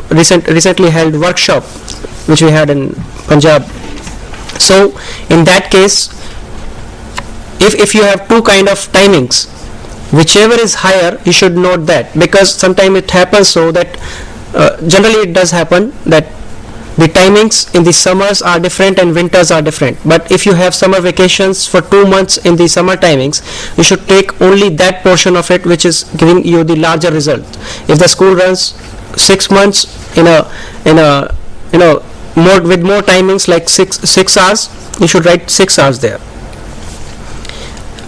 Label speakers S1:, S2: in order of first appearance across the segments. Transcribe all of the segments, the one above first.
S1: recently held workshop which we had in Punjab. So in that case, if you have two kind of timings, whichever is higher, you should note that, because sometimes it happens so that generally it does happen that the timings in the summers are different and winters are different. But if you have summer vacations for 2 months in the summer timings, you should take only that portion of it which is giving you the larger result. If the school runs 6 months in a with more timings like 6 hours, you should write 6 hours there.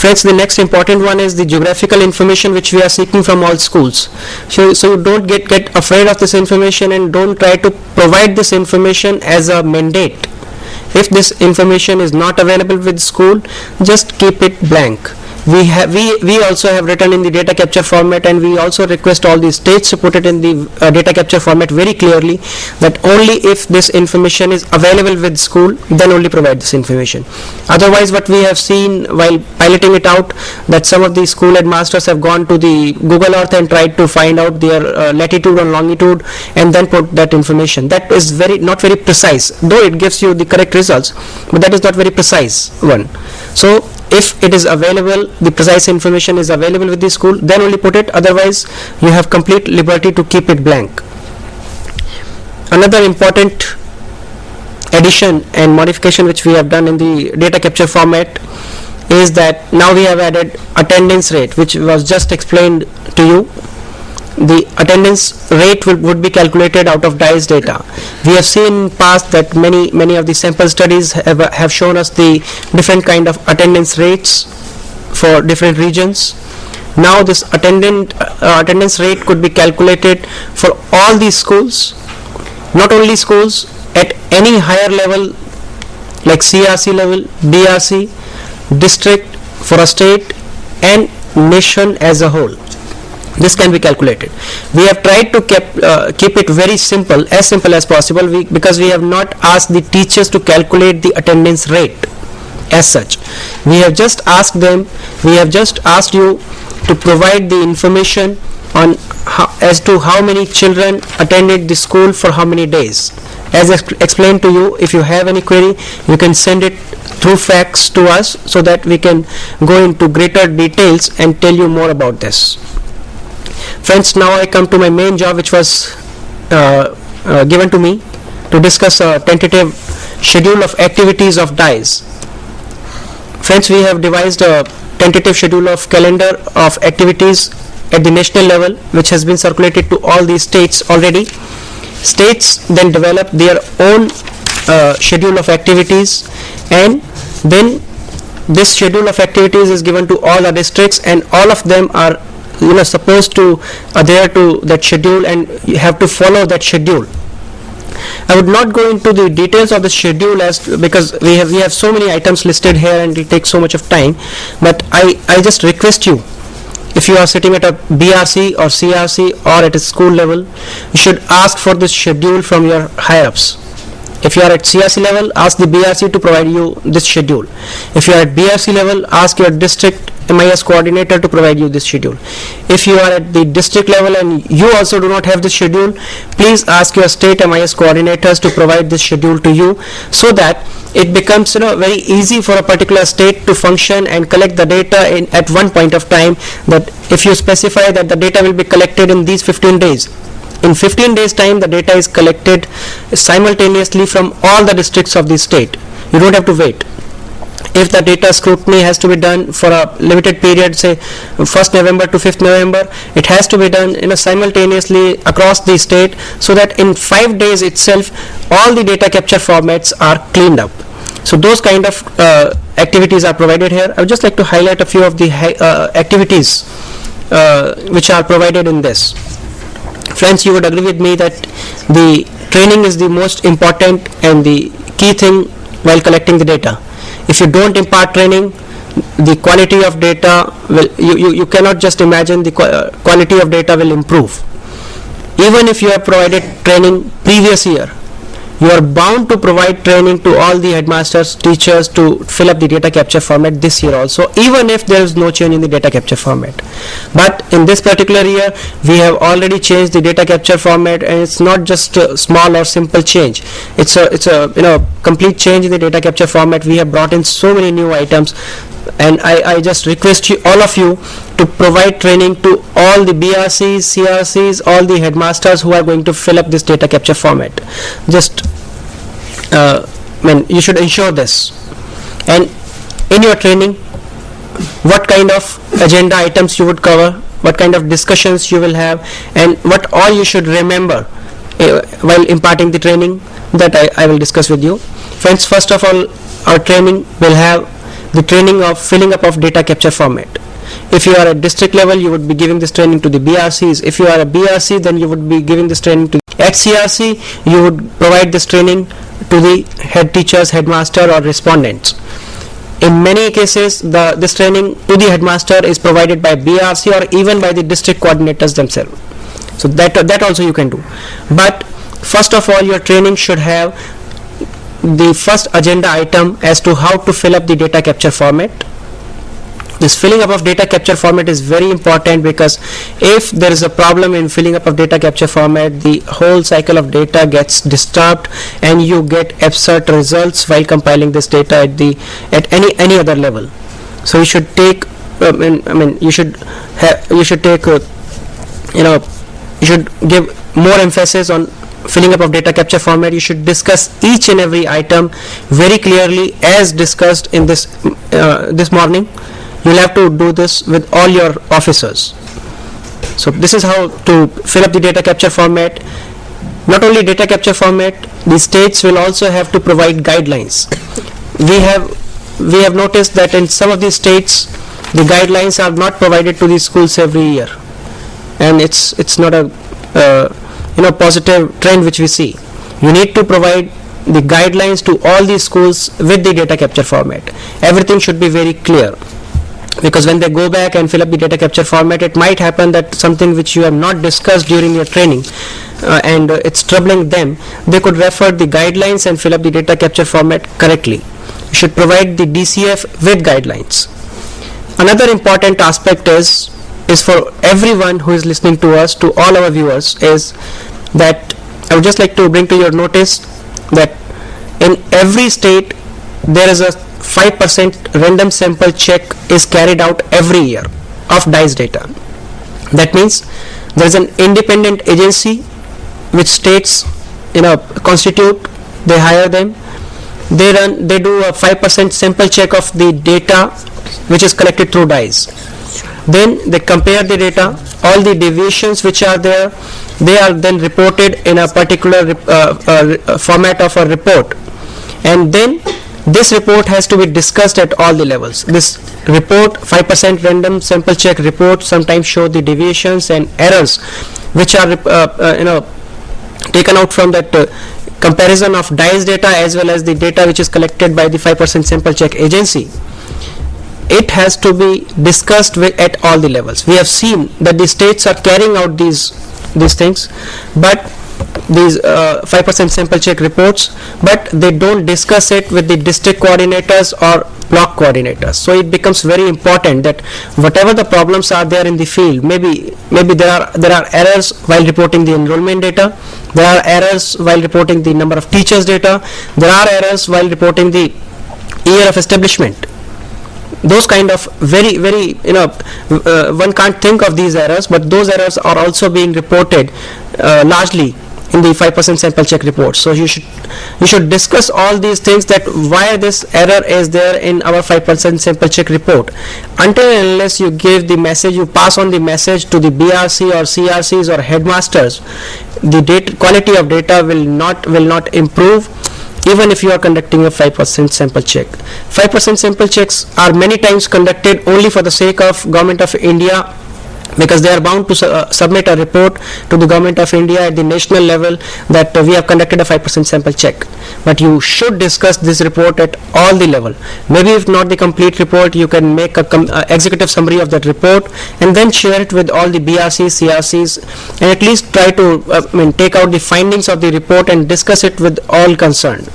S1: Friends, the next important one is the geographical information which we are seeking from all schools. So you don't get afraid of this information, and don't try to provide this information as a mandate. If this information is not available with school, just keep it blank. We also have written in the data capture format, and we also request all the states to put it in the data capture format very clearly, that only if this information is available with school, then only provide this information. Otherwise, what we have seen while piloting it out, that some of the school headmasters have gone to the Google Earth and tried to find out their latitude and longitude and then put that information. That is not very precise, though it gives you the correct results, but that is not very precise one. So if it is available, the precise information is available with the school, then only put it. Otherwise, you have complete liberty to keep it blank. Another important addition and modification which we have done in the data capture format is that now we have added attendance rate, which was just explained to you. The attendance rate would be calculated out of DISE data. We have seen in past that many of the sample studies have shown us the different kind of attendance rates for different regions. Now this attendance rate could be calculated for all these schools, not only schools at any higher level like CRC level, DRC, district, for a state, and nation as a whole. This can be calculated. We have tried to keep it very simple, as simple as possible, because we have not asked the teachers to calculate the attendance rate as such. We have just asked you to provide the information on as to how many children attended the school for how many days. As explained to you, if you have any query, you can send it through fax to us so that we can go into greater details and tell you more about this. Friends, now I come to my main job, which was given to me to discuss a tentative schedule of activities of DISE. Friends, we have devised a tentative schedule of calendar of activities at the national level, which has been circulated to all these states already. States then develop their own schedule of activities, and then this schedule of activities is given to all the districts, and all of them are supposed to adhere to that schedule, and you have to follow that schedule. I would not go into the details of the schedule because we have so many items listed here and it takes so much of time, but I just request you, if you are sitting at a BRC or CRC or at a school level, you should ask for this schedule from your higher ups. If you are at CRC level, ask the BRC to provide you this schedule. If you are at BRC level, ask your district MIS coordinator to provide you this schedule. If you are at the district level and you also do not have this schedule, please ask your state MIS coordinators to provide this schedule to you, so that it becomes very easy for a particular state to function and collect the data at one point of time. That if you specify that the data will be collected in these 15 days, in 15 days time the data is collected simultaneously from all the districts of the state. You don't have to wait. If the data scrutiny has to be done for a limited period, say 1st November to 5th November, it has to be done simultaneously across the state, so that in 5 days itself all the data capture formats are cleaned up. So those kind of activities are provided here. I would just like to highlight a few of the activities which are provided in this. Friends, you would agree with me that the training is the most important and the key thing while collecting the data. If you don't impart training, the quality of data will, you cannot just imagine the quality of data will improve. Even if you have provided training previous year, you are bound to provide training to all the headmasters, teachers to fill up the data capture format this year also, even if there is no change in the data capture format. But in this particular year, we have already changed the data capture format, and it's not just a small or simple change. It's a complete change in the data capture format. We have brought in so many new items, and I just request you, all of you, to provide training to all the BRCs, CRCs, all the headmasters who are going to fill up this data capture format. Just you should ensure this. And in your training, what kind of agenda items you would cover, what kind of discussions you will have, and what all you should remember while imparting the training, that I will discuss with you. Friends, first of all, our training will have the training of filling up of data capture format. If you are at district level, you would be giving this training to the BRCs. If you are a BRC, then you would be giving this training to at CRC. You would provide this training to the head teachers, headmaster, or respondents. In many cases, this training to the headmaster is provided by BRC or even by the district coordinators themselves. So that also you can do. But first of all, your training should have the first agenda item as to how to fill up the data capture format. This filling up of data capture format is very important, because if there is a problem in filling up of data capture format, the whole cycle of data gets disturbed and you get absurd results while compiling this data at any other level. So you should take you should give more emphasis on filling up of data capture format. You should discuss each and every item very clearly, as discussed in this morning. You'll have to do this with all your officers. So this is how to fill up the data capture format. Not only data capture format, the states will also have to provide guidelines. We have noticed that in some of the states, the guidelines are not provided to the schools every year, and it's not a positive trend which we see. You need to provide the guidelines to all the schools with the data capture format. Everything should be very clear, because when they go back and fill up the data capture format, it might happen that something which you have not discussed during your training and it's troubling them, they could refer the guidelines and fill up the data capture format correctly. You should provide the DCF with guidelines. Another important aspect is for everyone who is listening to us, to all our viewers, is that I would just like to bring to your notice that in every state there is a 5% random sample check is carried out every year of DISE data. That means there is an independent agency which states constitute, they hire them, they do a 5% sample check of the data which is collected through DISE. Then they compare the data, all the deviations which are there, they are then reported in a particular format of a report, and then this report has to be discussed at all the levels. This report, 5% random sample check report, sometimes show the deviations and errors which are taken out from that comparison of DISE data as well as the data which is collected by the 5% sample check agency. It has to be discussed at all the levels. We have seen that the states are carrying out these things, but these 5% sample check reports, but they don't discuss it with the district coordinators or block coordinators. So it becomes very important that whatever the problems are there in the field, maybe there are errors while reporting the enrollment data, there are errors while reporting the number of teachers data, there are errors while reporting the year of establishment. Those kind of very one can't think of these errors, but those errors are also being reported largely in the 5% sample check report. So you should discuss all these things, that why this error is there in our 5% sample check report. Until and unless you give the message, you pass on the message to the BRC or CRCs or headmasters, the quality of data will not improve, even if you are conducting a 5% sample check. 5% sample checks are many times conducted only for the sake of Government of India because they are bound to submit a report to the government of India at the national level that we have conducted a 5% sample check. But you should discuss this report at all the level. Maybe if not the complete report, you can make a executive summary of that report and then share it with all the BRCs, CRCs, and at least try to take out the findings of the report and discuss it with all concerned.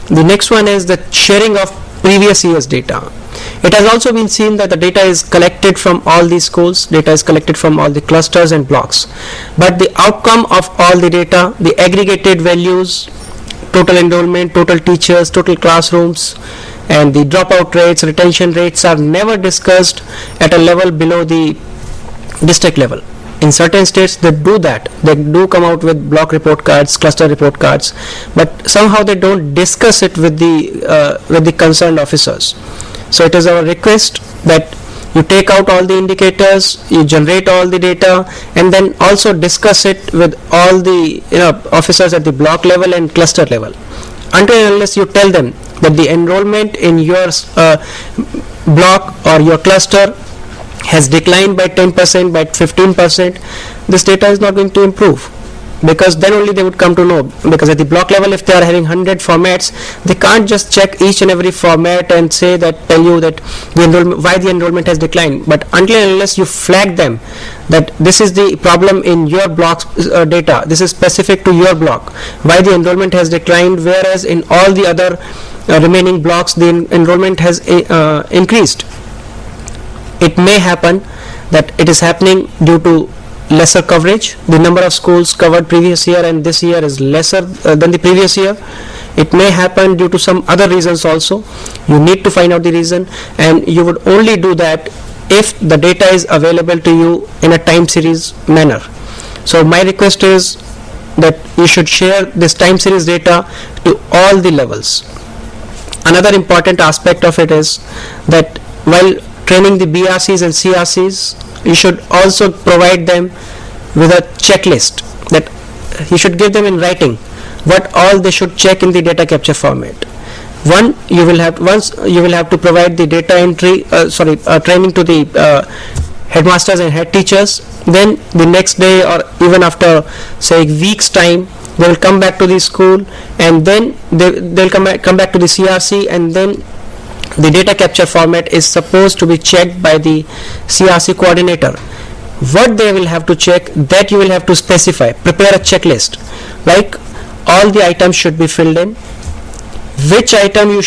S1: The next one is the sharing of previous year's data. It has also been seen that the data is collected from all the schools, data is collected from all the clusters and blocks, but the outcome of all the data, the aggregated values, total enrollment, total teachers, total classrooms, and the dropout rates, retention rates are never discussed at a level below the district level. In certain states they do that, they do come out with block report cards, cluster report cards, but somehow they don't discuss it with the concerned officers. So it is our request that you take out all the indicators, you generate all the data, and then also discuss it with all the officers at the block level and cluster level. Until and unless you tell them that the enrollment in your block or your cluster has declined by 10%, by 15%, this data is not going to improve, because then only they would come to know. Because at the block level, if they are having 100 formats, they can't just check each and every format and tell you that why the enrollment has declined. But until and unless you flag them that this is the problem in your block's data, this is specific to your block, why the enrollment has declined, whereas in all the other remaining blocks the enrollment has increased. It may happen that it is happening due to lesser coverage. The number of schools covered previous year and this year is lesser than the previous year. It may happen due to some other reasons also. You need to find out the reason, and you would only do that if the data is available to you in a time series manner. So my request is that you should share this time series data to all the levels. Another important aspect of it is that while training the BRCs and CRCs, you should also provide them with a checklist that you should give them in writing what all they should check in the data capture format. Once you will have to provide the data entry training to the headmasters and head teachers. Then the next day or even after say weeks time, they will come back to the school, and then they'll come back to the CRC, and then the data capture format is supposed to be checked by the CRC coordinator. What they will have to check, that you will have to specify, prepare a checklist, like all the items should be filled in, which item you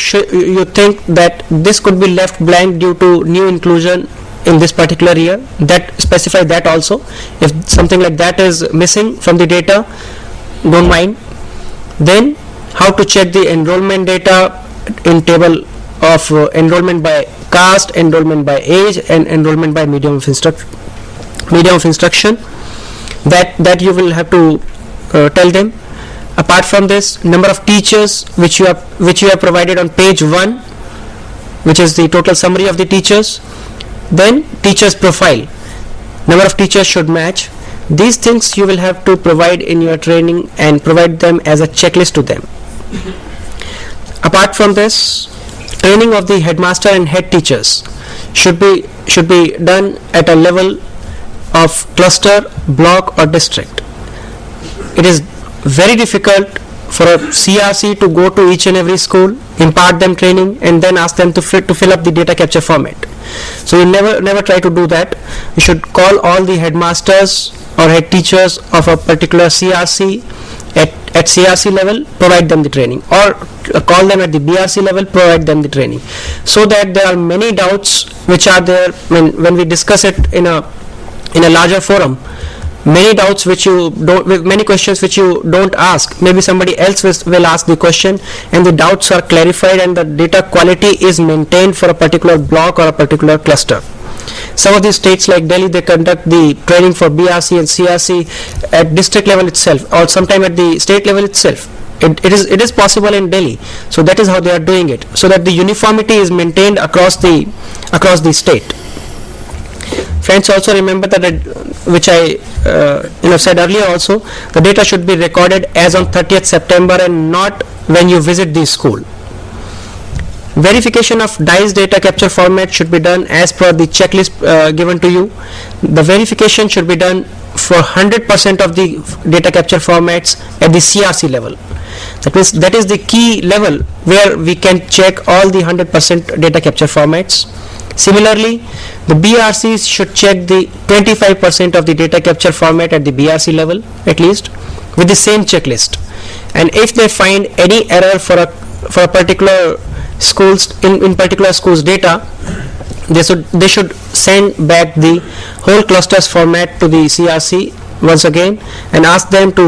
S1: think that this could be left blank due to new inclusion in this particular year, that specify that also. If something like that is missing from the data, don't mind. Then how to check the enrollment data in table of enrollment by caste, enrollment by age, and enrollment by medium of instruction. That you will have to tell them. Apart from this, number of teachers which you have provided on page 1, which is the total summary of the teachers. Then teachers profile, number of teachers should match. These things you will have to provide in your training and provide them as a checklist to them. Apart from this, training of the headmaster and head teachers should be done at a level of cluster, block, or district. It is very difficult for a CRC to go to each and every school, impart them training, and then ask them to fill up the data capture format. So you never try to do that. You should call all the headmasters or head teachers of a particular CRC at CRC level, provide them the training, or call them at the BRC level, provide them the training, so that there are many doubts which are there when we discuss it in a larger forum. Many doubts many questions which you don't ask, maybe somebody else will ask the question, and the doubts are clarified and the data quality is maintained for a particular block or a particular cluster. Some of these states like Delhi, they conduct the training for BRC and CRC at district level itself, or sometime at the state level itself. It is possible in Delhi, so that is how they are doing it, so that the uniformity is maintained across the state. Friends, also remember that which I said earlier also, the data should be recorded as on 30th September and not when you visit the school. Verification of DISE data capture format should be done as per the checklist given to you. The verification should be done for 100% of the data capture formats at the CRC level. That is the key level where we can check all the 100% data capture formats. Similarly, the BRCs should check the 25% of the data capture format at the BRC level at least with the same checklist. And if they find any error for a particular schools in particular schools data, they should send back the whole clusters format to the CRC once again and ask them to